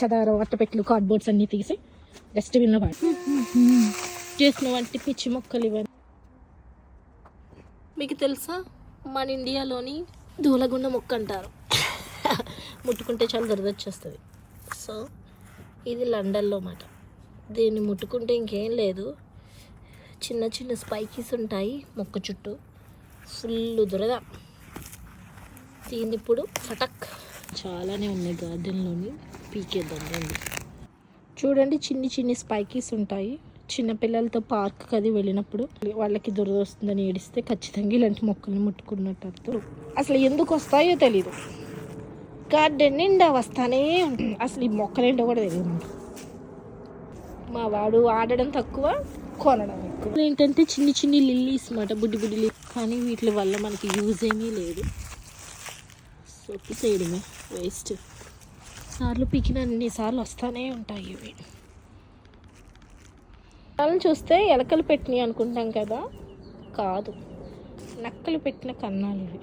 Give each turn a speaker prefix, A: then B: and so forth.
A: చెదారం అట్టపెట్లు కార్డ్బోర్డ్స్ అన్నీ తీసి డస్ట్బిన్లో పడి చేసిన వంటి పిచ్చి మొక్కలు ఇవన్నీ. మీకు తెలుసా మన ఇండియాలోని దూలగుండ మొక్క అంటారు. ముట్టుకుంటే చాలా దురద వచ్చేస్తుంది. సో ఇది లండన్లో మాట. దీన్ని ముట్టుకుంటే ఇంకేం లేదు, చిన్న చిన్న స్పైకీస్ ఉంటాయి మొక్క చుట్టూ, ఫుల్ దురద. దీన్ని ఇప్పుడు ఫటక్ చాలానే ఉన్నాయి గార్డెన్లోని, పీకేద్దాం రండి. చూడండి చిన్ని చిన్ని స్పైకీస్ ఉంటాయి. చిన్నపిల్లలతో పార్క్కి అది వెళ్ళినప్పుడు వాళ్ళకి దురద వస్తుందని ఏడిస్తే ఖచ్చితంగా ఇలాంటి మొక్కల్ని ముట్టుకున్నట్టు అర్థం. అసలు ఎందుకు వస్తాయో తెలీదు, గార్డెన్ నిండా వస్తానే ఉంటుంది. అసలు ఈ మొక్కలేంటో కూడా తెలియదు. మా వాడు ఆడడం తక్కువ, కొనడం ఎక్కువ. ఏంటంటే చిన్ని చిన్ని లిల్లీస్ మాట, బుడ్డి బుడ్డి లిల్లీ. కానీ వీటి వల్ల మనకి యూజ్ ఏమీ లేదు, సో తీసేయడమే వేస్ట్. సార్లు పీకిన అన్నిసార్లు వస్తానే ఉంటాయి ఇవి. వాళ్ళని చూస్తే ఎలకలు పెట్టినవి అనుకుంటాం కదా, కాదు, నక్కలు పెట్టిన కన్నాలు ఇవి.